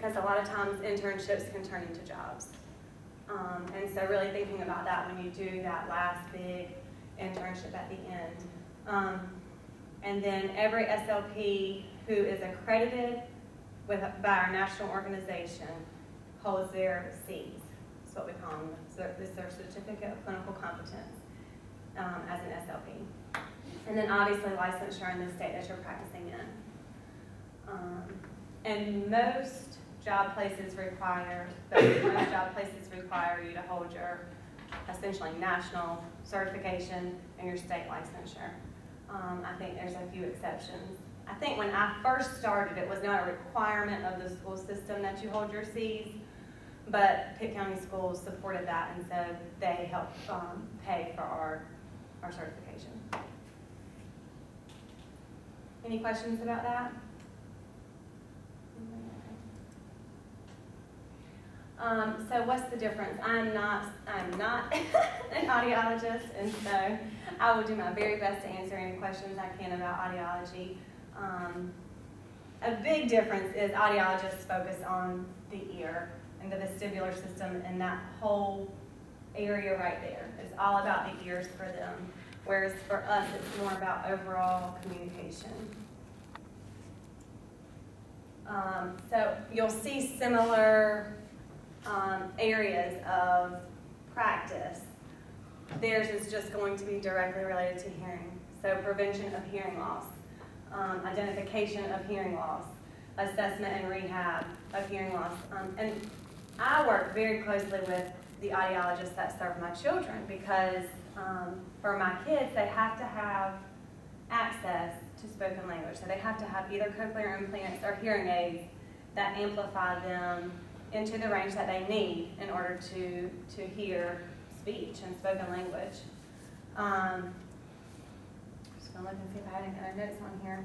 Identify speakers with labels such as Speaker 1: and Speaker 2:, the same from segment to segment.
Speaker 1: because a lot of times internships can turn into jobs. And so really thinking about that when you do that last big internship at the end. And then every SLP who is accredited by our national organization holds their Cs. That's what we call them. So this is their Certificate of Clinical Competence as an SLP. And then obviously licensure in the state that you're practicing in. And most job places require you to hold your essentially national certification and your state licensure. I think there's a few exceptions. I think when I first started, it was not a requirement of the school system that you hold your Cs, but Pitt County Schools supported that, and so they helped pay for our certification. Any questions about that? So what's the difference? I'm not an audiologist, and so I will do my very best to answer any questions I can about audiology. A big difference is audiologists focus on the ear and the vestibular system, and that whole area right there. It's all about the ears for them, whereas for us it's more about overall communication. So you'll see similar areas of practice. Theirs is just going to be directly related to hearing. So prevention of hearing loss, identification of hearing loss, assessment and rehab of hearing loss. And I work very closely with the audiologists that serve my children because for my kids, they have to have access to spoken language. So they have to have either cochlear implants or hearing aids that amplify them into the range that they need in order to hear speech and spoken language. Just gonna look and see if I had any other notes on here.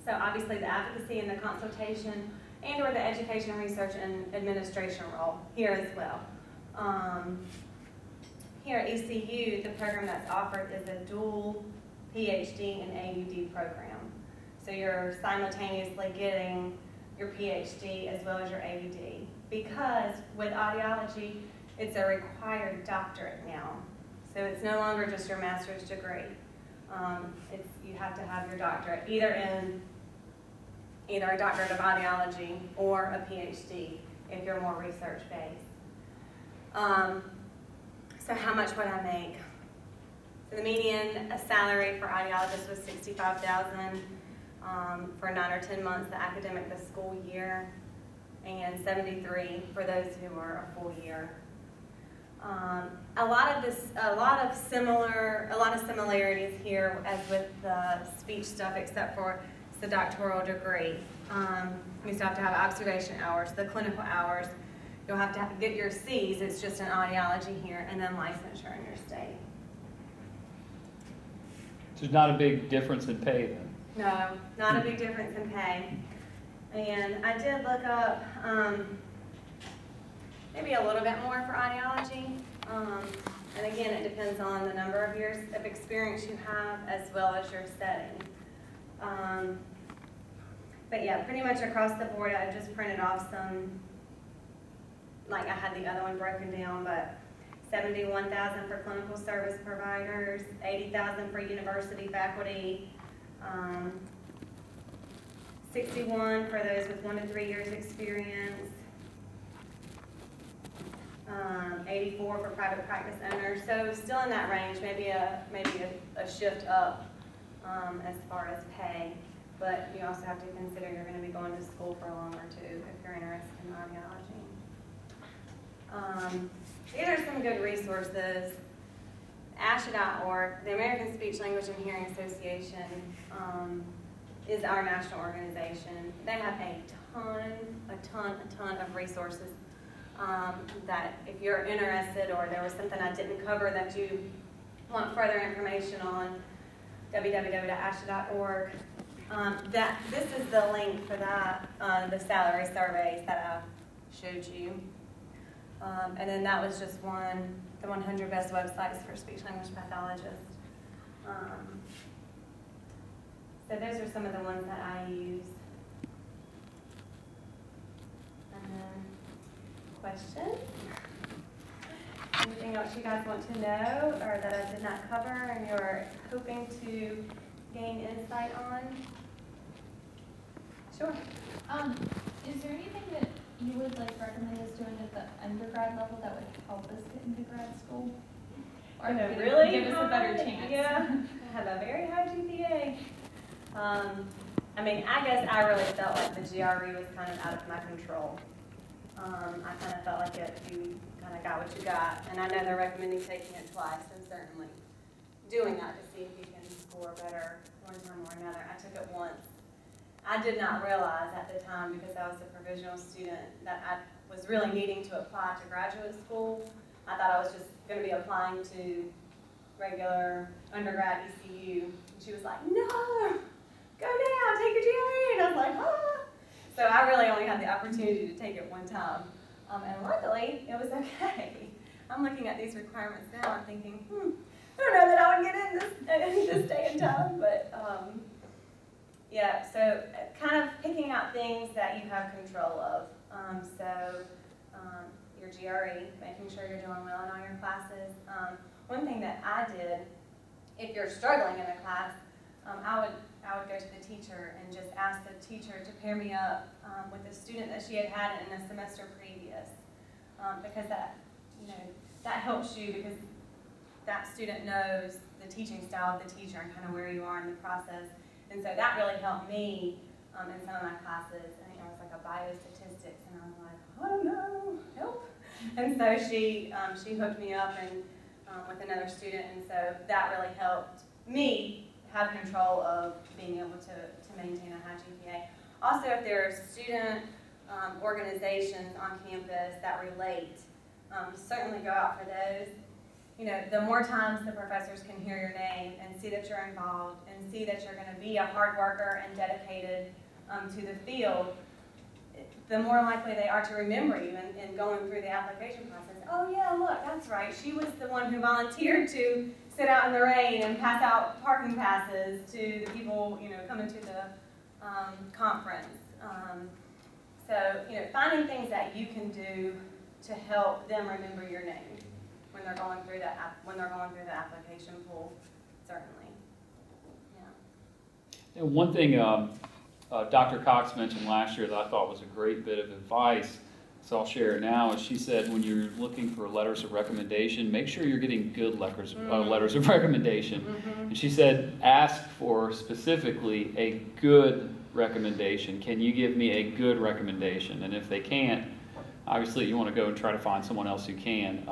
Speaker 1: So obviously the advocacy and the consultation and or the education, research, and administration role here as well. Here at ECU, the program that's offered is a dual PhD and AUD program. So you're simultaneously getting your PhD as well as your AUD. Because with audiology, it's a required doctorate now. So it's no longer just your master's degree. You have to have your doctorate, either a doctorate of audiology or a PhD if you're more research-based. So how much would I make? So the median salary for audiologists was $65,000 for 9 or 10 months, the school year, and $73,000 for those who were a full year. A lot of similarities here as with the speech stuff, except for the doctoral degree. You still have to have observation hours, the clinical hours. You'll have to get your C's, it's just an audiology here, and then licensure in your state.
Speaker 2: So there's not a big difference in pay then?
Speaker 1: No, not a big difference in pay. And I did look up maybe a little bit more for audiology. And again, it depends on the number of years of experience you have as well as your setting. But yeah, pretty much across the board, I just printed off some, like I had the other one broken down, but $71,000 for clinical service providers, $80,000 for university faculty, $61,000 for those with 1 to 3 years experience, $84,000 for private practice owners. So still in that range, maybe a shift up as far as pay. But you also have to consider you're going to be going to school for longer too if you're interested in audiology. These are some good resources. ASHA.org, the American Speech, Language, and Hearing Association, is our national organization. They have a ton of resources that if you're interested or there was something I didn't cover that you want further information on, www.asha.org. This is the link for that, the salary surveys that I showed you. And then that was just the 100 best websites for speech-language pathologists. So those are some of the ones that I use. questions? Anything else you guys want to know or that I did not cover and you're hoping to gain insight on? Sure.
Speaker 3: Is there anything that you would recommend us doing at the undergrad level that would help us get into grad school? Or
Speaker 1: Really
Speaker 3: give us a better
Speaker 1: high?
Speaker 3: chance?
Speaker 1: Yeah, I have a very high GPA. I mean, I guess I really felt like the GRE was kind of out of my control. I kind of felt like you kind of got what you got, and I know they're recommending taking it twice, and certainly doing that to see if you can score better one time or another. I took it once. I did not realize at the time, because I was a provisional student, that I was really needing to apply to graduate school. I thought I was just going to be applying to regular undergrad ECU. And she was like, no, go now, take your GRE. And I was like, ah. So I really only had the opportunity to take it one time. And luckily, it was okay. I'm looking at these requirements now and thinking, I don't know that I would get in this day and time, but yeah, so kind of picking out things that you have control of. Your GRE, making sure you're doing well in all your classes. One thing that I did, if you're struggling in a class, I would go to the teacher and just ask the teacher to pair me up with a student that she had had in a semester previous, because that helps you, because that student knows the teaching style of the teacher and kind of where you are in the process. And so that really helped me in some of my classes. I think it was like a biostatistics, and I was like, oh no, help. And so she hooked me up and with another student, and so that really helped me have control of being able to maintain a high GPA. Also, if there are student organizations on campus that relate, certainly go out for those. You know, the more times the professors can hear your name and see that you're involved and see that you're going to be a hard worker and dedicated to the field, the more likely they are to remember you and going through the application process. Oh yeah, look, that's right. She was the one who volunteered to sit out in the rain and pass out parking passes to the people, coming to the conference. So, finding things that you can do to help them remember your name when they're going through the application pool, certainly. Yeah.
Speaker 2: And one thing Dr. Cox mentioned last year that I thought was a great bit of advice, so I'll share it now, is she said when you're looking for letters of recommendation, make sure you're getting good letters of recommendation.
Speaker 1: Mm-hmm.
Speaker 2: And she said, ask for specifically a good recommendation. Can you give me a good recommendation? And if they can't, obviously you want to go and try to find someone else who can.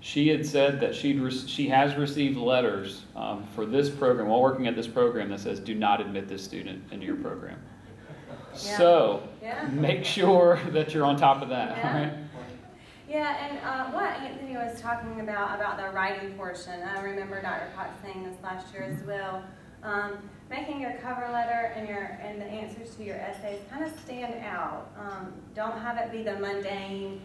Speaker 2: She had said that she has received letters for this program, while working at this program, that says, do not admit this student into your program.
Speaker 1: Yeah.
Speaker 2: So,
Speaker 1: Yeah.
Speaker 2: make sure that you're on top of that.
Speaker 1: Yeah.
Speaker 2: Right?
Speaker 1: Yeah, and what Anthony was talking about the writing portion, I remember Dr. Cox saying this last year as well. Making your cover letter and the answers to your essays kind of stand out. Don't have it be the mundane,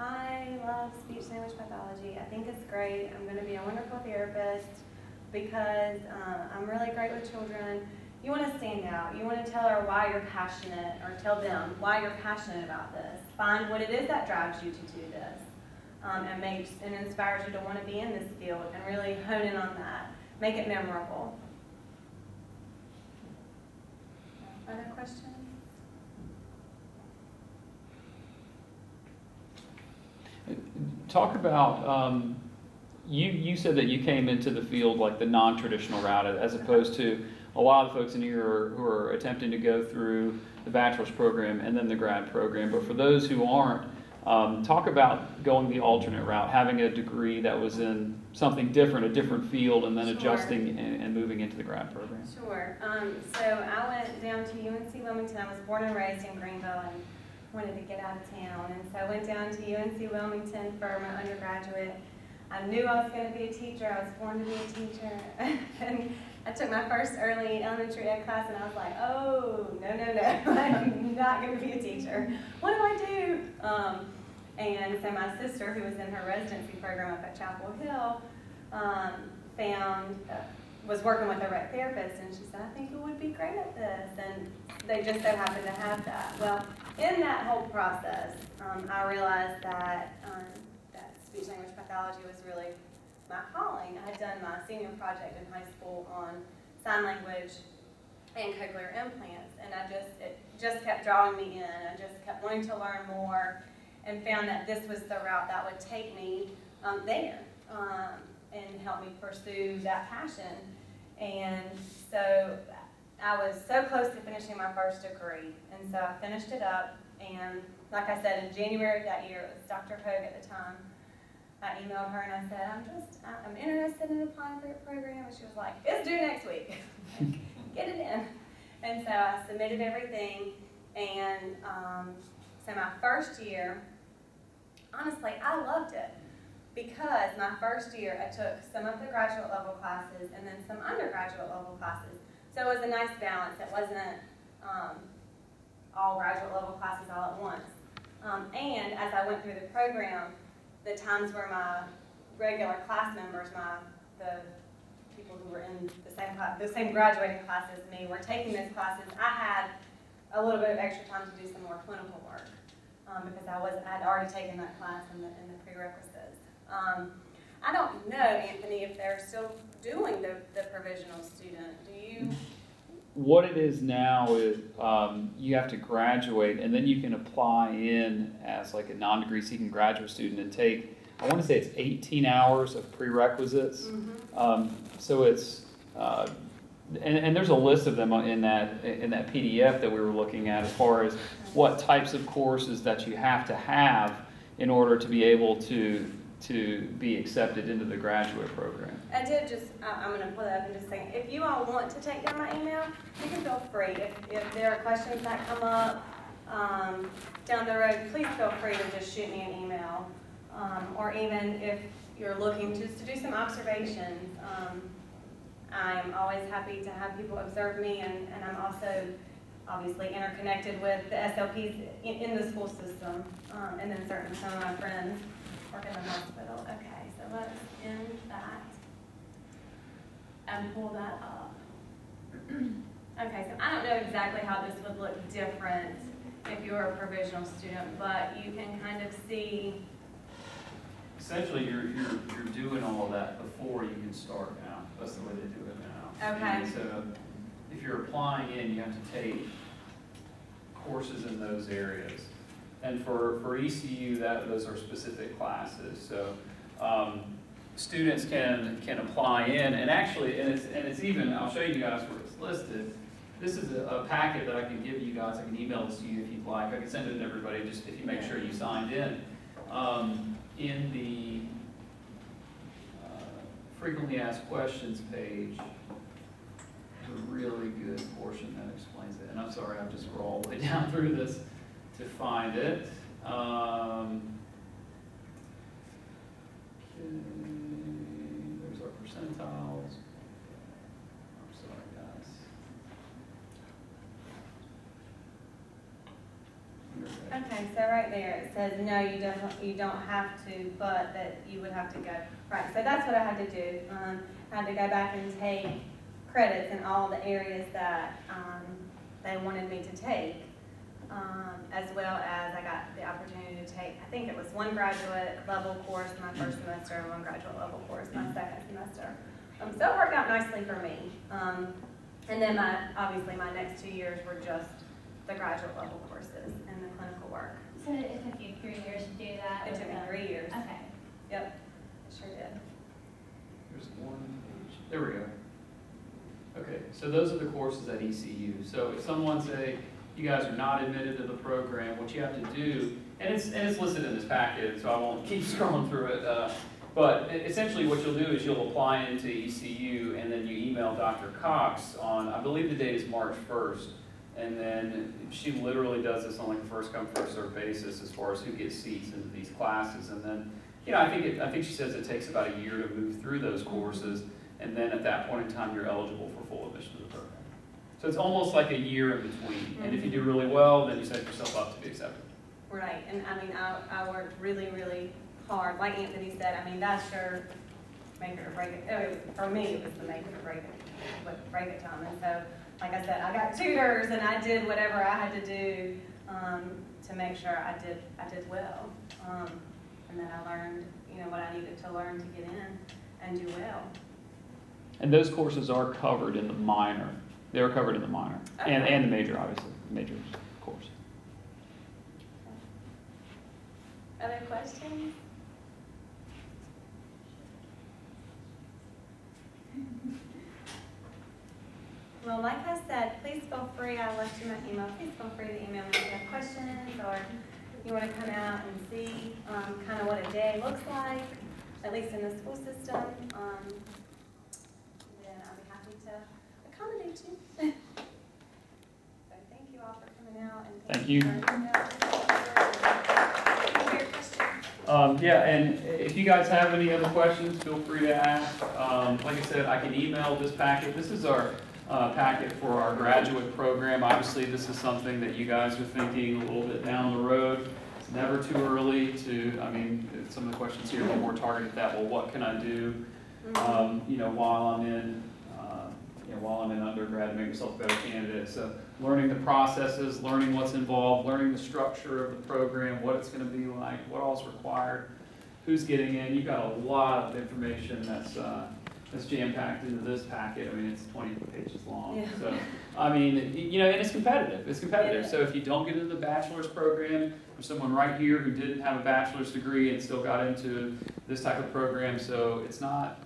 Speaker 1: I love speech-language pathology. I think it's great. I'm going to be a wonderful therapist because I'm really great with children. You want to stand out. You want to tell her why you're passionate, or tell them why you're passionate about this. Find what it is that drives you to do this, and inspires you to want to be in this field, and really hone in on that. Make it memorable. Other questions?
Speaker 2: Talk about, you said that you came into the field like the non-traditional route, as opposed to a lot of folks in here who are attempting to go through the bachelor's program and then the grad program. But for those who aren't, talk about going the alternate route, having a degree that was in something different, a different field, and then
Speaker 1: Sure.
Speaker 2: adjusting and moving into the grad program.
Speaker 1: Sure. So I went down to UNC Wilmington. I was born and raised in Greenville and wanted to get out of town. And so I went down to UNC Wilmington for my undergraduate. I knew I was going to be a teacher. I was born to be a teacher. And I took my first early elementary ed class, and I was like, oh, no. I'm not going to be a teacher. What do I do? And so my sister, who was in her residency program up at Chapel Hill, was working with a rec therapist, and she said, I think you would be great at this, and they just so happened to have that. Well, in that whole process, I realized that speech language pathology was really my calling. I had done my senior project in high school on sign language and cochlear implants, and it just kept drawing me in. I just kept wanting to learn more, and found that this was the route that would take me there and help me pursue that passion. And so I was so close to finishing my first degree, and so I finished it up, and like I said, in January of that year, it was Dr. Hogue at the time. I emailed her and I said, I'm interested in applying for your program, and she was like, it's due next week. Get it in. And so I submitted everything, and so my first year, honestly, I loved it, because my first year I took some of the graduate level classes and then some undergraduate level classes. So it was a nice balance. It wasn't all graduate level classes all at once. And as I went through the program, the times where my regular class members, the people who were in the same graduating class as me, were taking those classes, I had a little bit of extra time to do some more clinical work, because I'd already taken that class in the prerequisites. I don't know, Anthony, if they're still doing the provisional student. Do you?
Speaker 2: What it is now is you have to graduate, and then you can apply in as like a non-degree seeking graduate student and take, I want to say it's 18 hours of prerequisites.
Speaker 1: Mm-hmm.
Speaker 2: So it's, and there's a list of them in that PDF that we were looking at, as far as what types of courses that you have to have in order to be able to be accepted into the graduate program.
Speaker 1: I did just, I'm going to pull that up and just say, if you all want to take down my email, you can feel free. If there are questions that come up down the road, please feel free to just shoot me an email. Or even if you're looking just to do some observations, I'm always happy to have people observe me, and I'm also obviously interconnected with the SLPs in the school system, and then certainly some of my friends work in the hospital. Okay, so let's end that and pull that up. Okay, so I don't know exactly how this would look different if you're a provisional student, but you can kind of see.
Speaker 2: Essentially, you're doing all of that before you can start now. That's the way they do it now.
Speaker 1: Okay.
Speaker 2: And so if you're applying in, you have to take courses in those areas. And for ECU, those are specific classes. So students can apply in, and actually, and it's even, I'll show you guys where it's listed. This is a packet that I can give you guys. I can email this to you if you'd like. I can send it to everybody, just if you make sure you signed in. In the frequently asked questions page, there's a really good portion that explains it. And I'm sorry, I have to scroll all the way down through this to find it. Okay, there's our percentiles. I'm sorry, guys.
Speaker 1: Okay, so right there it says no, you don't have to, but that you would have to go. Right, so that's what I had to do. I had to go back and take credits in all the areas that they wanted me to take, as well as I got the opportunity to take, I think it was one graduate level course my first semester and one graduate level course my second semester. So it worked out nicely for me. And then obviously my next 2 years were just the graduate level courses and the clinical work.
Speaker 3: So it took you 3 years to do that?
Speaker 1: It took me 3 years.
Speaker 3: Okay.
Speaker 1: Yep, it sure did.
Speaker 2: There's one page. There we go. Okay, so those are the courses at ECU. So if someone say, you guys are not admitted to the program, what you have to do, and it's listed in this packet, so I won't keep scrolling through it, but essentially what you'll do is you'll apply into ECU, and then you email Dr. Cox on, I believe the date is March 1st, and then she literally does this on like a first come, first served basis as far as who gets seats into these classes. And then, you know, I think she says it takes about a year to move through those courses, and then at that point in time, you're eligible for full admission to the program. So it's almost like a year in between. And if you do really well, then you set yourself up to be accepted.
Speaker 1: Right, and I mean, I worked really, really hard. Like Anthony said, I mean, that's your make it or break it. For me, it was the make it or break it. would break it to them. And so, like I said, I got tutors and I did whatever I had to do to make sure I did well. And that I learned, what I needed to learn to get in and do well.
Speaker 2: And those courses are covered in the minor. They are covered in the minor.
Speaker 1: Okay.
Speaker 2: And the major, obviously, the major course.
Speaker 1: Other questions? Well, like I said, please feel free, I left you my email, please feel free to email me if you have questions or you want to come out and see kind of what a day looks like, at least in the school system. Then I'll be happy to accommodate you. So thank you all for coming out and
Speaker 2: Thank you. Yeah, and if you guys have any other questions, feel free to ask. Like I said, I can email this packet. This is our packet for our graduate program. Obviously, this is something that you guys are thinking a little bit down the road. It's never too early to, some of the questions here are more targeted at that. Well, what can I do, while I'm in undergrad to make myself a better candidate? So learning the processes, learning what's involved, learning the structure of the program, what it's going to be like, what all's required, who's getting in. You've got a lot of information that's jam-packed into this packet. It's 20 pages long.
Speaker 1: Yeah.
Speaker 2: So, and it's competitive. It's competitive.
Speaker 1: Yeah.
Speaker 2: So if you don't get into the bachelor's program, there's someone right here who didn't have a bachelor's degree and still got into this type of program. So it's not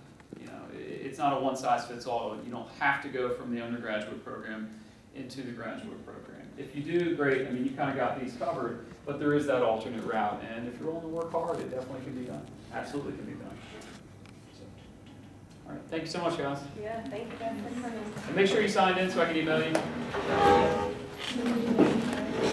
Speaker 2: a one-size-fits-all. You don't have to go from the undergraduate program into the graduate program. If you do, great. You kind of got these covered, but there is that alternate route. And if you're willing to work hard, it definitely can be done. Absolutely can be done. So, all right. Thank you so much, guys.
Speaker 1: Yeah, thank you guys for coming.
Speaker 2: And make sure you signed in so I can email you.